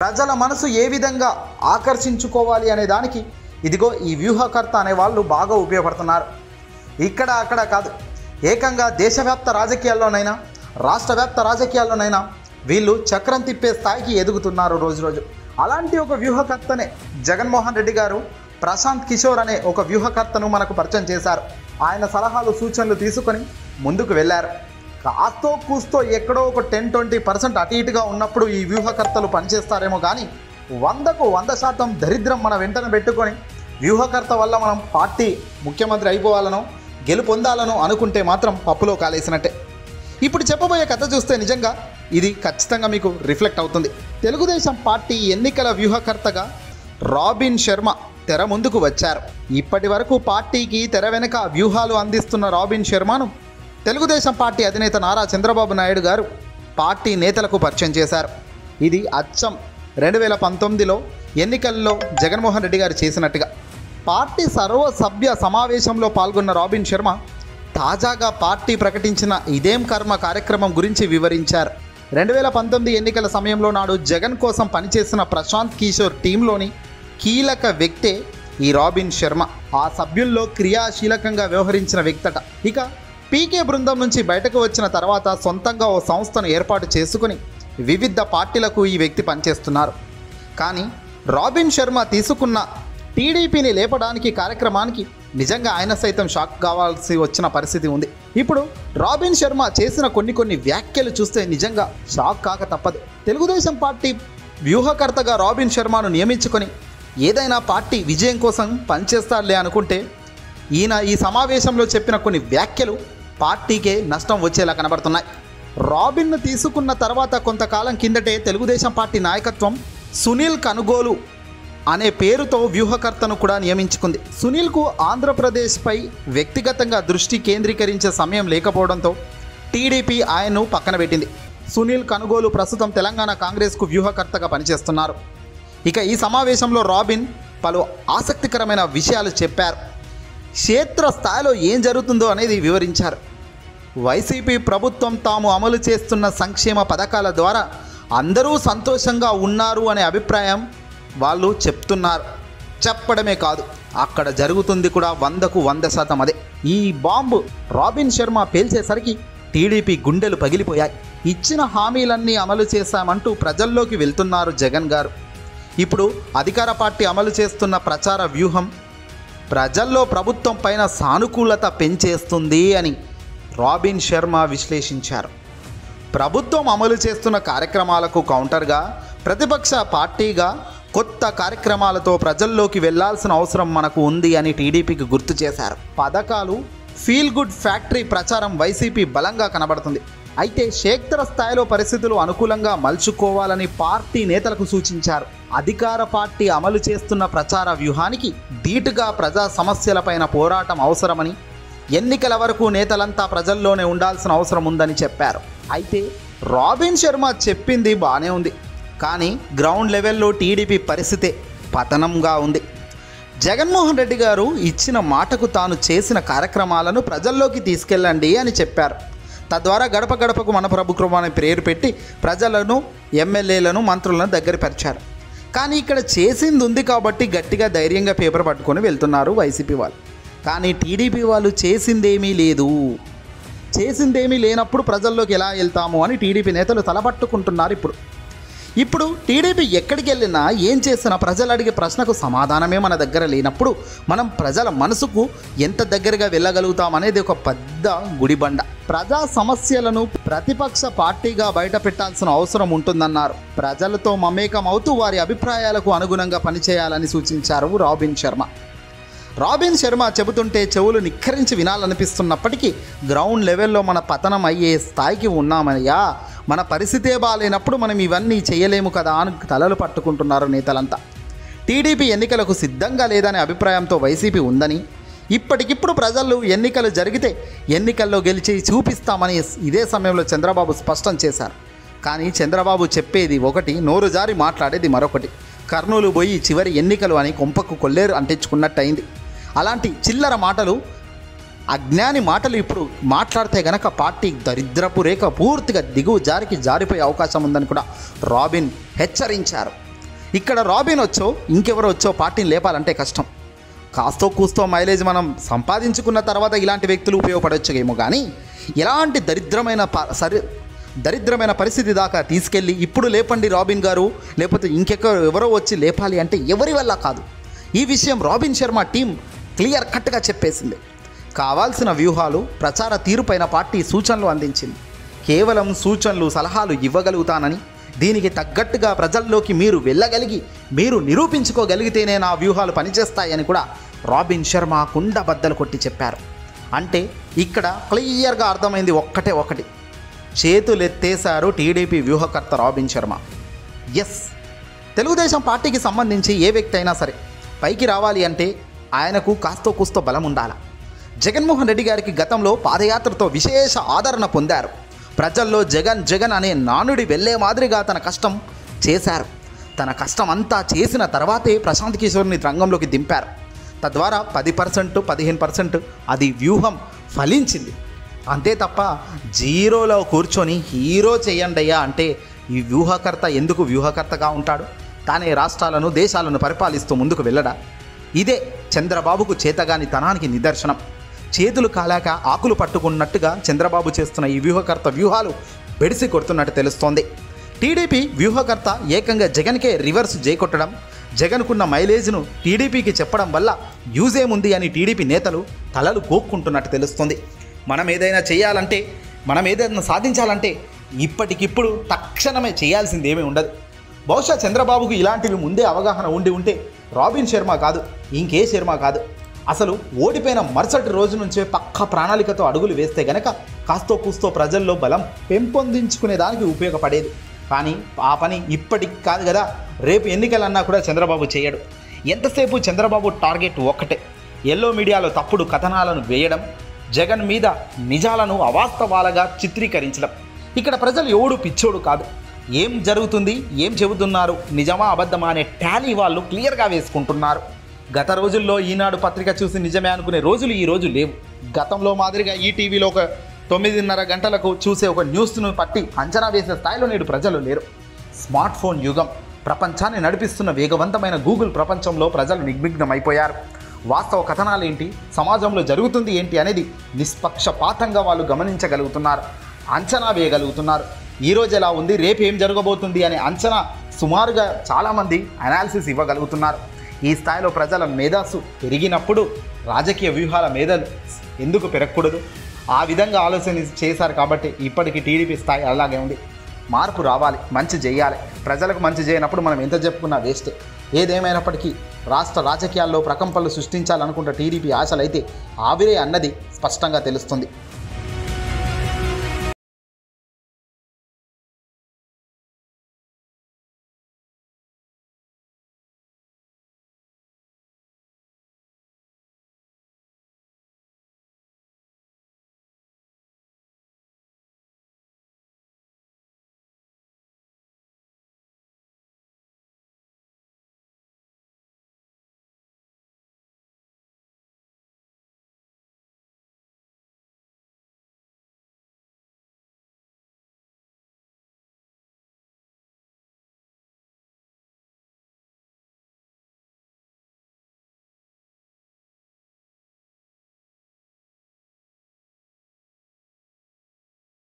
ప్రజల మనసు ఏ విధంగా ఆకర్షించుకోవాలి అనే దానికి ఇదిగో ఈ వ్యూహకర్త అనే వాళ్ళు బాగా ఉపయోగపడుతున్నారు. ఇక్కడ అక్కడ కాదు, ఏకంగా దేశవ్యాప్త రాజకీయాల్లోనైనా రాష్ట్ర వ్యాప్త రాజకీయాల్లోనైనా వీళ్ళు చక్రం తిప్పే స్థాయికి ఎదుగుతున్నారు రోజు. అలాంటి ఒక వ్యూహకర్తనే జగన్మోహన్ రెడ్డి గారు ప్రశాంత్ కిషోర్ అనే ఒక వ్యూహకర్తను మనకు పరిచయం చేశారు. ఆయన సలహాలు సూచనలు తీసుకొని ముందుకు వెళ్ళారు. కాస్తో కూస్తో ఎక్కడో ఒక 10-20% అటు ఇటుగా ఉన్నప్పుడు ఈ వ్యూహకర్తలు పనిచేస్తారేమో కానీ 100% దరిద్రం మన వెంటనే పెట్టుకొని వ్యూహకర్త వల్ల మనం పార్టీ ముఖ్యమంత్రి అయిపోవాలనో గెలుపొందాలనో అనుకుంటే మాత్రం పప్పులో కాలేసినట్టే. ఇప్పుడు చెప్పబోయే కథ చూస్తే నిజంగా ఇది ఖచ్చితంగా మీకు రిఫ్లెక్ట్ అవుతుంది. తెలుగుదేశం పార్టీ ఎన్నికల వ్యూహకర్తగా రాబిన్ శర్మ తెర ముందుకు వచ్చారు. ఇప్పటి వరకు పార్టీకి తెర వెనుక వ్యూహాలు అందిస్తున్న రాబిన్ శర్మను తెలుగుదేశం పార్టీ అధినేత నారా చంద్రబాబు నాయుడు గారు పార్టీ నేతలకు పరిచయం చేశారు. ఇది అచ్చం 2019లో ఎన్నికల్లో జగన్మోహన్ రెడ్డి గారు చేసినట్టుగా. పార్టీ సర్వసభ్య సమావేశంలో పాల్గొన్న రాబిన్ శర్మ తాజాగా పార్టీ ప్రకటించిన ఇదేం కర్మ కార్యక్రమం గురించి వివరించారు. 2019 ఎన్నికల సమయంలో నాడు జగన్ కోసం పనిచేసిన ప్రశాంత్ కిషోర్ టీంలోని కీలక వ్యక్తే ఈ రాబిన్ శర్మ. ఆ సభ్యుల్లో క్రియాశీలకంగా వ్యవహరించిన వ్యక్తట. ఇక పీకే బృందం నుంచి బయటకు వచ్చిన తర్వాత సొంతంగా ఓ సంస్థను ఏర్పాటు చేసుకుని వివిధ పార్టీలకు ఈ వ్యక్తి పనిచేస్తున్నారు. కానీ రాబిన్ శర్మ తీసుకున్న టీడీపీని లేపడానికి కార్యక్రమానికి నిజంగా ఆయన సైతం షాక్ కావాల్సి వచ్చిన పరిస్థితి ఉంది. ఇప్పుడు రాబిన్ శర్మ చేసిన కొన్ని వ్యాఖ్యలు చూస్తే నిజంగా షాక్ కాక తప్పదు. తెలుగుదేశం పార్టీ వ్యూహకర్తగా రాబిన్ శర్మను నియమించుకొని ఏదైనా పార్టీ విజయం కోసం పనిచేస్తాడులే అనుకుంటే ఈయన ఈ సమావేశంలో చెప్పిన కొన్ని వ్యాఖ్యలు పార్టీకే నష్టం వచ్చేలా కనబడుతున్నాయి. రాబిన్ను తీసుకున్న తర్వాత కొంతకాలం కిందటే తెలుగుదేశం పార్టీ నాయకత్వం సునీల్ కనుగోలు అనే పేరుతో వ్యూహకర్తను కూడా నియమించుకుంది. సునీల్కు ఆంధ్రప్రదేశ్పై వ్యక్తిగతంగా దృష్టి కేంద్రీకరించే సమయం లేకపోవడంతో టీడీపీ ఆయన్ను పక్కన పెట్టింది. సునీల్ కనుగోలు ప్రస్తుతం తెలంగాణ కాంగ్రెస్కు వ్యూహకర్తగా పనిచేస్తున్నారు. ఇక ఈ సమావేశంలో రాబిన్ పలు ఆసక్తికరమైన విషయాలు చెప్పారు. క్షేత్రస్థాయిలో ఏం జరుగుతుందో అనేది వివరించారు. వైసీపీ ప్రభుత్వం తాము అమలు చేస్తున్న సంక్షేమ పథకాల ద్వారా అందరూ సంతోషంగా ఉన్నారు అనే అభిప్రాయం వాళ్ళు చెప్తున్నారు. చెప్పడమే కాదు, అక్కడ జరుగుతుంది కూడా 100% అదే. ఈ బాంబు రాబిన్ శర్మ పేల్చేసరికి టీడీపీ గుండెలు పగిలిపోయాయి. ఇచ్చిన హామీలన్నీ అమలు చేశామంటూ ప్రజల్లోకి వెళ్తున్నారు జగన్ గారు. ఇప్పుడు అధికార పార్టీ అమలు చేస్తున్న ప్రచార వ్యూహం ప్రజల్లో ప్రభుత్వం పైన సానుకూలత పెంచేస్తుంది అని రాబిన్ శర్మ విశ్లేషించారు. ప్రభుత్వం అమలు చేస్తున్న కార్యక్రమాలకు కౌంటర్గా ప్రతిపక్ష పార్టీగా కొత్త కార్యక్రమాలతో ప్రజల్లోకి వెళ్లాల్సిన అవసరం మనకు ఉంది అని టీడీపీకి గుర్తు చేశారు. పథకాలు ఫీల్ గుడ్ ఫ్యాక్టరీ ప్రచారం వైసీపీ బలంగా కనబడుతుంది. అయితే క్షేత్రస్థాయిలో పరిస్థితులు అనుకూలంగా మలుచుకోవాలని పార్టీ నేతలకు సూచించారు. అధికార పార్టీ అమలు చేస్తున్న ప్రచార వ్యూహానికి ధీటుగా ప్రజా సమస్యలపైన పోరాటం అవసరమని, ఎన్నికల వరకు నేతలంతా ప్రజల్లోనే ఉండాల్సిన అవసరం ఉందని చెప్పారు. అయితే రాబిన్ శర్మ చెప్పింది బాగానే ఉంది, కానీ గ్రౌండ్ లెవెల్లో టీడీపీ పరిస్థితే పతనంగా ఉంది. జగన్మోహన్ రెడ్డి గారు ఇచ్చిన మాటకు తాను చేసిన కార్యక్రమాలను ప్రజల్లోకి తీసుకెళ్ళండి అని చెప్పారు. తద్వారా గడప గడపకు మన ప్రభుత్వం అనే పేరు పెట్టి ప్రజలను, ఎమ్మెల్యేలను, మంత్రులను దగ్గరపరిచారు. కానీ ఇక్కడ చేసింది ఉంది కాబట్టి గట్టిగా ధైర్యంగా పేపర్ పట్టుకొని వెళ్తున్నారు వైసీపీ వాళ్ళు. కానీ టీడీపీ వాళ్ళు చేసిందేమీ లేదు. చేసిందేమీ లేనప్పుడు ప్రజల్లోకి ఎలా వెళ్తాము అని టీడీపీ నేతలు తలపట్టుకుంటున్నారు. ఇప్పుడు టీడీపీ ఎక్కడికి వెళ్ళినా ఏం చేసినా ప్రజలు అడిగే ప్రశ్నకు సమాధానమే మన దగ్గర లేనప్పుడు మనం ప్రజల మనసుకు ఎంత దగ్గరగా వెళ్ళగలుగుతాం అనేది ఒక పెద్ద గుడిబండ. ప్రజా సమస్యలను ప్రతిపక్ష పార్టీగా బయట పెట్టాల్సిన అవసరం ఉంటుందన్నారు. ప్రజలతో మమేకం అవుతూ వారి అభిప్రాయాలకు అనుగుణంగా పనిచేయాలని సూచించారు రాబిన్ శర్మ. రాబిన్ శర్మ చెబుతుంటే చెవులు నిక్కరించి వినాలనిపిస్తున్నప్పటికీ గ్రౌండ్ లెవెల్లో మన పతనం అయ్యే స్థాయికి ఉన్నామయ్యా, మన పరిస్థితే బాగాలేనప్పుడు మనం ఇవన్నీ చేయలేము కదా అని తలలు పట్టుకుంటున్నారు నేతలంతా. టీడీపీ ఎన్నికలకు సిద్ధంగా లేదనే అభిప్రాయంతో వైసీపీ ఉందని, ఇప్పటికిప్పుడు ప్రజలు ఎన్నికలు జరిగితే ఎన్నికల్లో గెలిచి చూపిస్తామని ఇదే సమయంలో చంద్రబాబు స్పష్టం చేశారు. కానీ చంద్రబాబు చెప్పేది ఒకటి, నోరు జారి మాట్లాడేది మరొకటి. కర్నూలు పోయి చివరి ఎన్నికలు అని కొంపకు కొల్లేరు అంటించుకున్నట్టు అయింది. అలాంటి చిల్లర మాటలు, అజ్ఞాని మాటలు ఇప్పుడు మాట్లాడితే గనక పార్టీ దరిద్రపు రేఖ పూర్తిగా దిగువ జారిపోయే అవకాశం ఉందని కూడా రాబిన్ హెచ్చరించారు. ఇక్కడ రాబిన్ వచ్చో ఇంకెవరో వచ్చో పార్టీని లేపాలంటే కష్టం. కాస్తో కూస్తో మైలేజ్ మనం సంపాదించుకున్న తర్వాత ఇలాంటి వ్యక్తులు ఉపయోగపడవచ్చుగేమో, కానీ ఎలాంటి దరిద్రమైన పరిస్థితి దాకా తీసుకెళ్ళి ఇప్పుడు లేపండి రాబిన్ గారు, లేకపోతే ఎవరో వచ్చి లేపాలి అంటే ఎవరి వల్ల కాదు. ఈ విషయం రాబిన్ శర్మ టీం క్లియర్ కట్గా చెప్పేసింది. కావాల్సిన వ్యూహాలు, ప్రచార తీరుపైన పార్టీ సూచనలు అందించింది. కేవలం సూచనలు, సలహాలు ఇవ్వగలుగుతానని, దీనికి తగ్గట్టుగా ప్రజల్లోకి మీరు వెళ్ళగలిగి మీరు నిరూపించుకోగలిగితేనే నా వ్యూహాలు పనిచేస్తాయని కూడా రాబిన్ శర్మ కుండ బద్దలు కొట్టి చెప్పారు. అంటే ఇక్కడ క్లియర్గా అర్థమైంది ఒకటి, చేతులెత్తేశారు టీడీపీ వ్యూహకర్త రాబిన్ శర్మ. ఎస్, తెలుగుదేశం పార్టీకి సంబంధించి ఏ వ్యక్తి అయినా సరే పైకి రావాలి అంటే ఆయనకు కాస్తో కూస్తో బలం ఉండాలి. జగన్మోహన్ రెడ్డి గారికి గతంలో పాదయాత్రతో విశేష ఆదరణ పొందారు. ప్రజల్లో జగన్ జగన్ అనే నానుడి వెళ్ళే మాదిరిగా తన కష్టం చేశారు. తన కష్టం అంతా చేసిన తర్వాతే ప్రశాంత్ కిషోర్ని రంగంలోకి దింపారు. తద్వారా 10%, 15% అది వ్యూహం ఫలించింది. అంతే తప్ప జీరోలో కూర్చొని హీరో చేయండి అయ్యా అంటే ఈ వ్యూహకర్త ఎందుకు వ్యూహకర్తగా ఉంటాడు? తానే రాష్ట్రాలను, దేశాలను పరిపాలిస్తూ ముందుకు వెళ్ళడా? ఇదే చంద్రబాబుకు చేతగాని తనానికి నిదర్శనం. చేతులు కాలాక ఆకులు పట్టుకున్నట్టుగా చంద్రబాబు చేస్తున్న ఈ వ్యూహకర్త వ్యూహాలు బెడిసి కొడుతున్నట్టు తెలుస్తోంది. టీడీపీ వ్యూహకర్త ఏకంగా జగన్కే రివర్స్ జైకొట్టడం, జగన్కున్న మైలేజ్ను టీడీపీకి చెప్పడం వల్ల యూజ్ ఏముంది అని టీడీపీ నేతలు తలలు గోక్కుంటున్నట్టు తెలుస్తుంది. మనం ఏదైనా సాధించాలంటే ఇప్పటికిప్పుడు తక్షణమే చేయాల్సింది ఏమీ ఉండదు. బహుశా చంద్రబాబుకు ఇలాంటివి ముందే అవగాహన ఉంటే రాబిన్ శర్మ కాదు, ఇంకే శర్మ కాదు, అసలు ఓడిపోయిన మరుసటి రోజు నుంచే పక్కా ప్రణాళికతో అడుగులు వేస్తే గనక కాస్తో కూస్తో ప్రజల్లో బలం పెంపొందించుకునే దానికి ఉపయోగపడేది. కానీ ఆ పని ఇప్పటికి కాదు కదా, రేపు ఎన్నికలన్నా కూడా చంద్రబాబు చేయడు. ఎంతసేపు చంద్రబాబు టార్గెట్ ఒక్కటే, ఎల్లో మీడియాలో తప్పుడు కథనాలను వేయడం, జగన్ మీద నిజాలను అవాస్తవాలుగా చిత్రీకరించడం. ఇక్కడ ప్రజలు ఎవడు పిచ్చోడు కాదు, ఏం జరుగుతుంది, ఏం చెబుతున్నారు, నిజమా అబద్ధమా అనే టాలీ వాళ్ళు క్లియర్గా వేసుకుంటున్నారు. గత రోజుల్లో ఈనాడు పత్రిక చూసి నిజమే అనుకునే రోజులు ఈ రోజు లేవు. గతంలో మాదిరిగా ఈ టీవీలో ఒక 9:30 గంటలకు చూసే ఒక న్యూస్ను పట్టి అంచనా వేసే స్థాయిలో నేడు ప్రజలు లేరు. స్మార్ట్ ఫోన్ యుగం, ప్రపంచాన్ని నడిపిస్తున్న వేగవంతమైన గూగుల్ ప్రపంచంలో ప్రజలు నిగ్నిగ్నమైపోయారు. వాస్తవ కథనాలు ఏంటి, సమాజంలో జరుగుతుంది ఏంటి అనేది నిష్పక్షపాతంగా వాళ్ళు గమనించగలుగుతున్నారు, అంచనా వేయగలుగుతున్నారు. ఈరోజు ఎలా ఉంది, రేపు ఏం జరగబోతుంది అనే అంచనా సుమారుగా చాలామంది అనాలిసిస్ ఇవ్వగలుగుతున్నారు. ఈ స్థాయిలో ప్రజల మేధస్సు పెరిగినప్పుడు రాజకీయ వ్యూహాల మేధలు ఎందుకు పెరగకూడదు? ఆ విధంగా ఆలోచన చేశారు కాబట్టి ఇప్పటికీ టీడీపీ స్థాయి అలాగే ఉంది. మార్పు రావాలి, మంచి చేయాలి. ప్రజలకు మంచి చేయనప్పుడు మనం ఎంత చెప్పుకున్నా వేస్టే. ఏదేమైనప్పటికీ రాష్ట్ర రాజకీయాల్లో ప్రకంపనలు సృష్టించాలనుకుంటే టీడీపీ ఆశలైతే ఆవిరే అన్నది స్పష్టంగా తెలుస్తుంది.